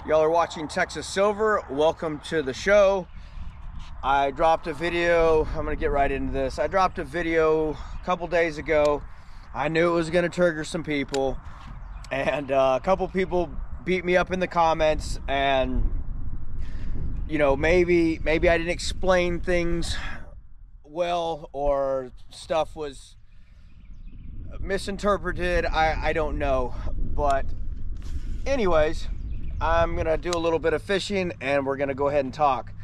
Y'all are watching Texas Silver. Welcome to the show. I dropped a video. I'm gonna get right into this. I dropped a video a couple days ago. I knew it was gonna trigger some people, and a couple people beat me up in the comments, and you know, maybe I didn't explain things well, or stuff was misinterpreted. I don't know, but anyways, I'm gonna do a little bit of fishing and we're gonna go ahead and talk.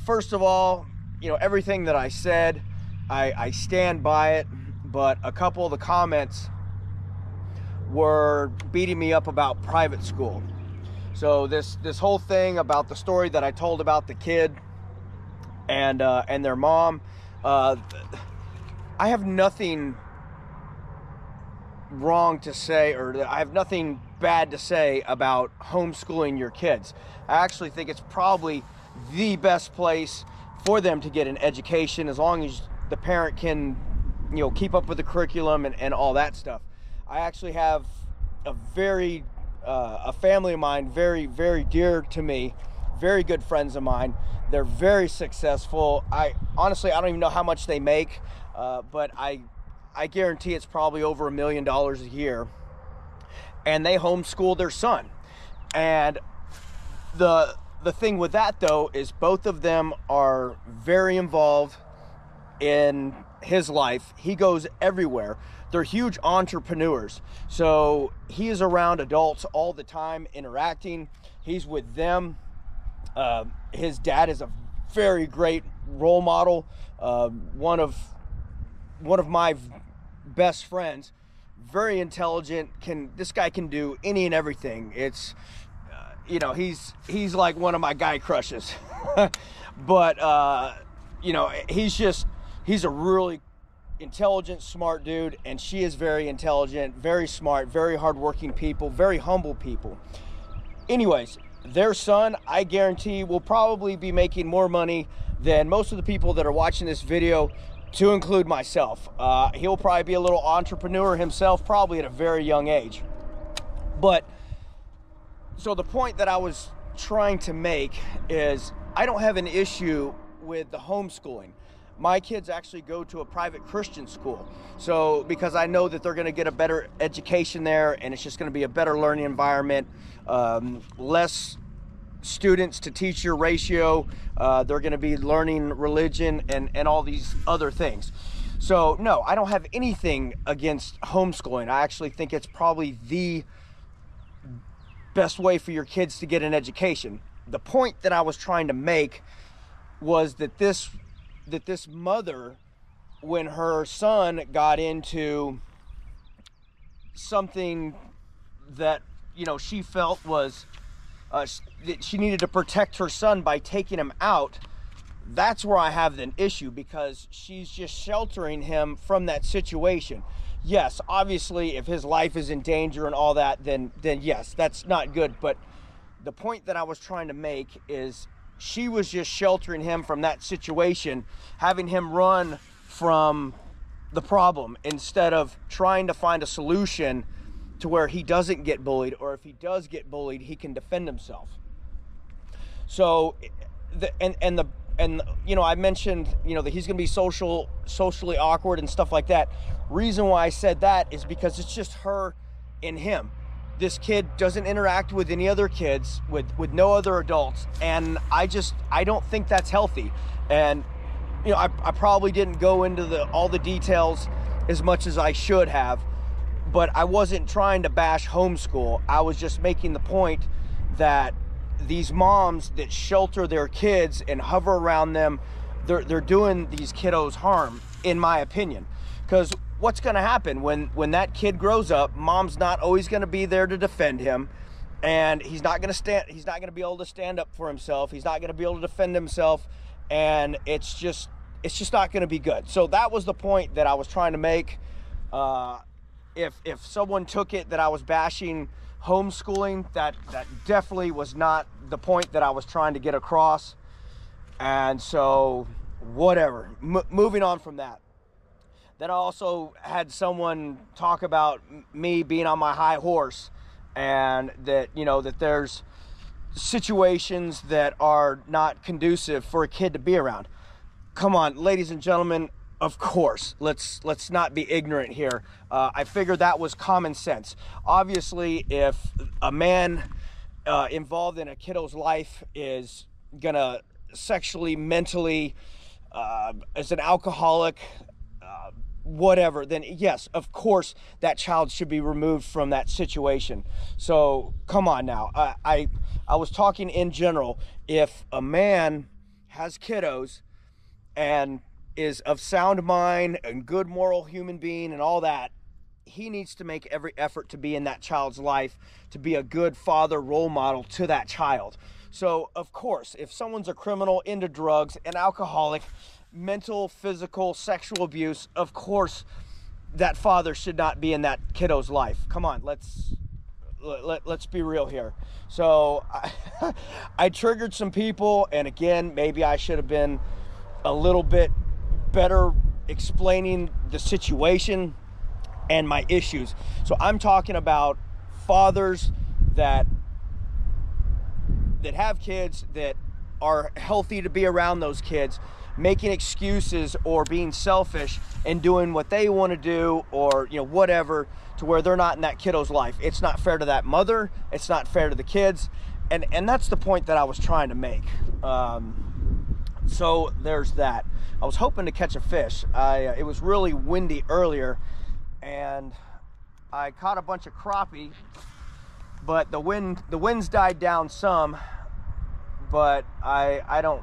First of all, you know, everything that I said, I stand by it, but a couple of the comments were beating me up about private school. So this whole thing about the story that I told about the kid and their mom, I have nothing wrong to say, or I have nothing bad to say about homeschooling your kids. I actually think it's probably the best place for them to get an education, as long as the parent can, you know, keep up with the curriculum and all that stuff. I actually have a family of mine, very, very dear to me, very good friends of mine. They're very successful. Honestly, I don't even know how much they make, but I guarantee it's probably over $1 million a year, and they homeschool their son. And the thing with that, though, is both of them are very involved in his life. He goes everywhere. They're huge entrepreneurs, so he is around adults all the time, interacting. He's with them. His dad is a very great role model. One of my best friends, very intelligent. This guy can do any and everything. It's you know, he's like one of my guy crushes. But you know, he's a really intelligent, smart dude, and she is very intelligent, very smart, very hardworking people, very humble people. Anyways, their son, I guarantee, will probably be making more money than most of the people that are watching this video, to include myself. He'll probably be a little entrepreneur himself, probably at a very young age. But so the point that I was trying to make is, I don't have an issue with the homeschooling. My kids actually go to a private Christian school, so because I know that they're going to get a better education there, and it's just going to be a better learning environment, less students to teacher ratio. They're going to be learning religion and all these other things. So no, I don't have anything against homeschooling. I actually think it's probably the best way for your kids to get an education. The point that I was trying to make was that this mother, when her son got into something that, you know, she felt was that she needed to protect her son by taking him out, that's where I have an issue, because she's just sheltering him from that situation. Yes, obviously, if his life is in danger and all that, then yes, that's not good. But the point that I was trying to make is, she was just sheltering him from that situation, having him run from the problem, instead of trying to find a solution to where he doesn't get bullied, or if he does get bullied, he can defend himself. So, you know, I mentioned, you know, that he's going to be socially awkward and stuff like that. Reason why I said that is because it's just her and him. This kid doesn't interact with any other kids, with no other adults, and I don't think that's healthy. And you know, I probably didn't go into all the details as much as I should have, but I wasn't trying to bash homeschool. I was just making the point that these moms that shelter their kids and hover around them, they're doing these kiddos harm, in my opinion. Because what's going to happen when that kid grows up? Mom's not always going to be there to defend him, and he's not going to be able to stand up for himself. He's not going to be able to defend himself, and it's just not going to be good. So that was the point that I was trying to make. If someone took it that I was bashing homeschooling, that definitely was not the point that I was trying to get across. And so whatever, moving on from that. Then I also had someone talk about me being on my high horse, and that, you know, that there's situations that are not conducive for a kid to be around. Come on, ladies and gentlemen, of course, let's not be ignorant here. I figured that was common sense. Obviously, if a man involved in a kiddo's life is gonna sexually, mentally, as an alcoholic, whatever, then yes, of course, that child should be removed from that situation. So come on now. I was talking in general. If a man has kiddos and is of sound mind and good moral human being and all that, he needs to make every effort to be in that child's life, to be a good father, role model to that child. So of course, if someone's a criminal, into drugs, an alcoholic, mental, physical, sexual abuse, of course that father should not be in that kiddo's life. Come on, let's be real here. So I triggered some people, and again, maybe I should have been a little bit better explaining the situation and my issues. So I'm talking about fathers that have kids, that are healthy to be around those kids, making excuses or being selfish and doing what they want to do, or whatever, to where they're not in that kiddo's life. It's not fair to that mother, it's not fair to the kids, and that's the point that I was trying to make. So there's that. I was hoping to catch a fish. It was really windy earlier, and I caught a bunch of crappie, but the winds died down some. But I don't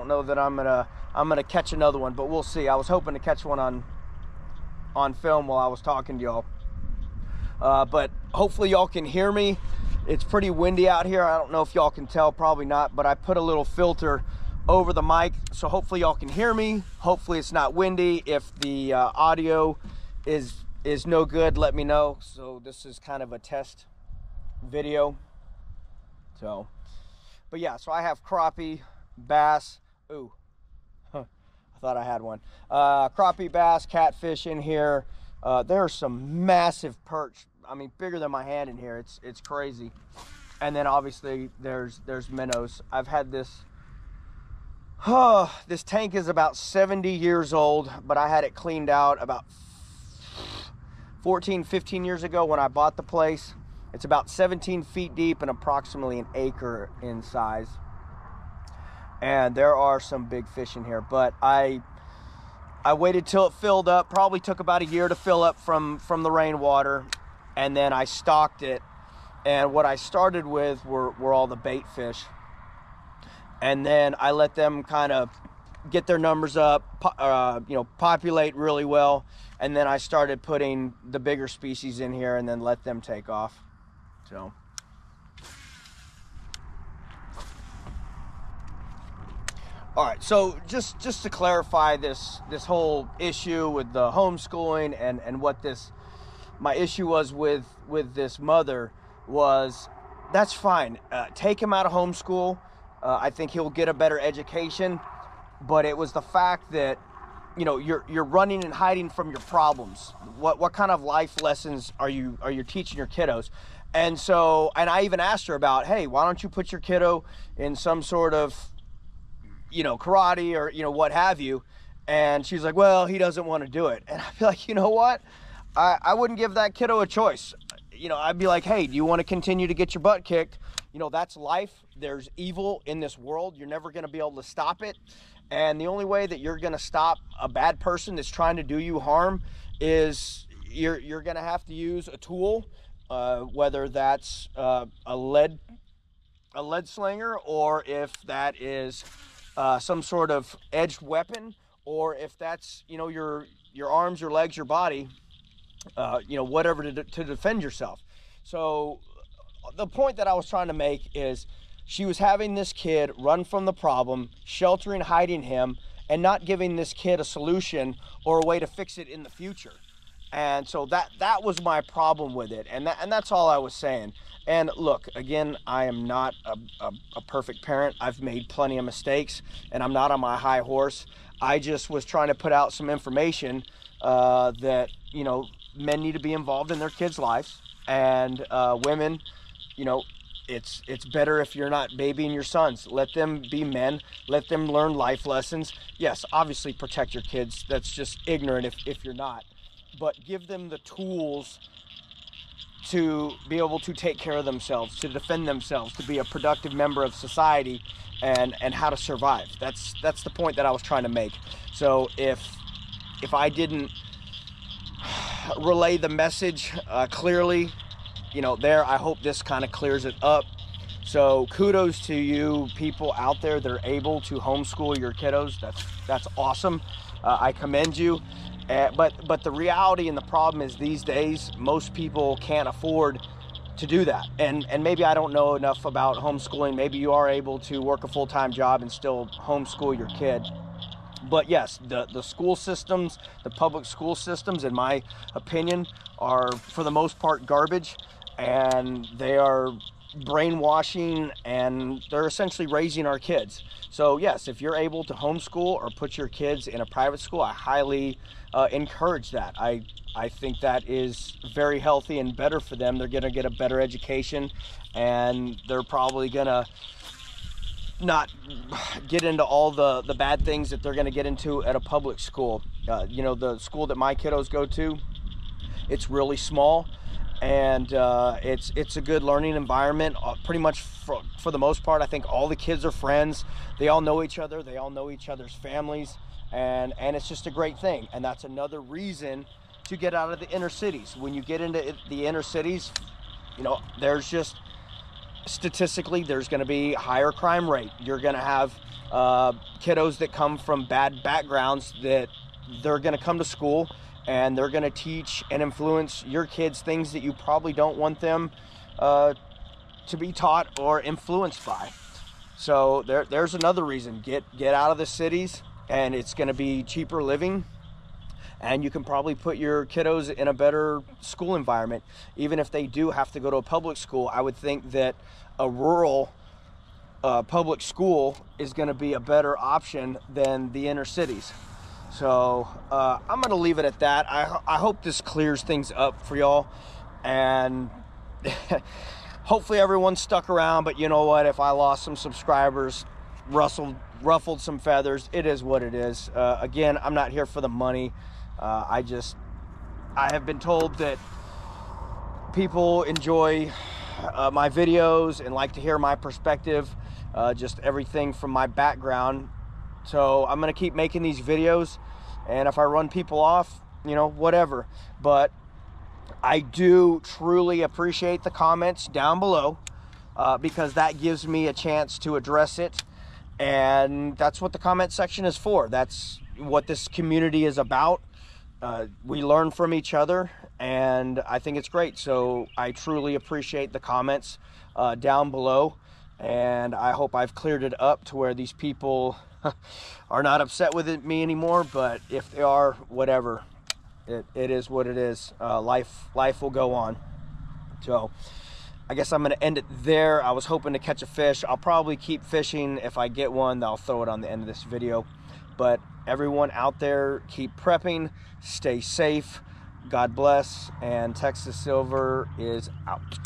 know that I'm gonna catch another one, but we'll see. I was hoping to catch one on film while I was talking to y'all. But hopefully y'all can hear me. It's pretty windy out here. I don't know if y'all can tell, probably not, but I put a little filter over the mic, so hopefully y'all can hear me. Hopefully it's not windy. If the audio is no good, let me know. So this is kind of a test video. So, but yeah, so I have crappie, bass. Ooh, I thought I had one. Crappie, bass, catfish in here. There are some massive perch. I mean, bigger than my hand in here. It's crazy. And then obviously there's minnows. I've had this. This tank is about 70 years old, but I had it cleaned out about 15 years ago when I bought the place. It's about 17 feet deep and approximately an acre in size. And there are some big fish in here, but I waited till it filled up. Probably took about a year to fill up from the rainwater, and then I stocked it. And what I started with were all the bait fish. And then I let them kind of get their numbers up, populate really well. And then I started putting the bigger species in here and then let them take off. So. All right, so just to clarify this whole issue with the homeschooling and what my issue was with this mother was, that's fine. Take him out of homeschool. I think he'll get a better education, but it was the fact that you're running and hiding from your problems. What kind of life lessons are you teaching your kiddos? And I even asked her about, hey, why don't you put your kiddo in some sort of karate or what have you? And she's like, well, he doesn't want to do it. And I'd be like, you know what, I wouldn't give that kiddo a choice. I'd be like, hey, do you want to continue to get your butt kicked? That's life. There's evil in this world. You're never going to be able to stop it. And the only way that you're going to stop a bad person that's trying to do you harm is you're going to have to use a tool, whether that's a lead slinger, or if that is some sort of edged weapon, or if that's your arms, your legs, your body, whatever to defend yourself. So the point that I was trying to make is, she was having this kid run from the problem, sheltering, hiding him, and not giving this kid a solution or a way to fix it in the future. And so that was my problem with it, and that's all I was saying. And look, again, I am not a perfect parent. I've made plenty of mistakes, and I'm not on my high horse. I just was trying to put out some information that men need to be involved in their kids' lives, and women, it's better if you're not babying your sons. Let them be men. Let them learn life lessons. Yes, obviously protect your kids. That's just ignorant if you're not. But give them the tools to be able to take care of themselves, to defend themselves, to be a productive member of society, and how to survive. That's the point that I was trying to make. So if I didn't relay the message clearly, I hope this kind of clears it up. So kudos to you people out there that are able to homeschool your kiddos. That's awesome. I commend you. But the reality and the problem is these days, most people can't afford to do that. And maybe I don't know enough about homeschooling. Maybe you are able to work a full-time job and still homeschool your kid. But yes, the school systems, the public school systems, in my opinion, are for the most part garbage, and they are brainwashing, and they're essentially raising our kids. So yes, if you're able to homeschool or put your kids in a private school, I highly encourage that. I think that is very healthy and better for them. They're going to get a better education, and they're probably going to not get into all the bad things that they're going to get into at a public school. The school that my kiddos go to, it's really small, and it's a good learning environment. Pretty much for the most part, I think all the kids are friends. They all know each other. They all know each other's families, and it's just a great thing. And that's another reason to get out of the inner cities. When you get into the inner cities, there's just statistically there's going to be higher crime rate. You're going to have kiddos that come from bad backgrounds that they're going to come to school, and they're going to teach and influence your kids things that you probably don't want them to be taught or influenced by. So there's another reason. Get out of the cities, and it's going to be cheaper living, and you can probably put your kiddos in a better school environment. Even if they do have to go to a public school, I would think that a rural public school is going to be a better option than the inner cities. So I'm going to leave it at that. I hope this clears things up for y'all, and hopefully everyone stuck around. But you know what? If I lost some subscribers, ruffled some feathers, it is what it is. Again, I'm not here for the money. I have been told that people enjoy my videos and like to hear my perspective, just everything from my background. So I'm going to keep making these videos, and if I run people off, whatever. But I do truly appreciate the comments down below, because that gives me a chance to address it, and that's what the comment section is for. That's what this community is about. We learn from each other, and I think it's great. So I truly appreciate the comments down below, and I hope I've cleared it up to where these people are not upset with me anymore. But if they are, whatever, it is what it is. Life will go on. So I guess I'm going to end it there. I was hoping to catch a fish. I'll probably keep fishing. If I get one, I'll throw it on the end of this video. But everyone out there, keep prepping, stay safe, God bless, and Texas Silver is out.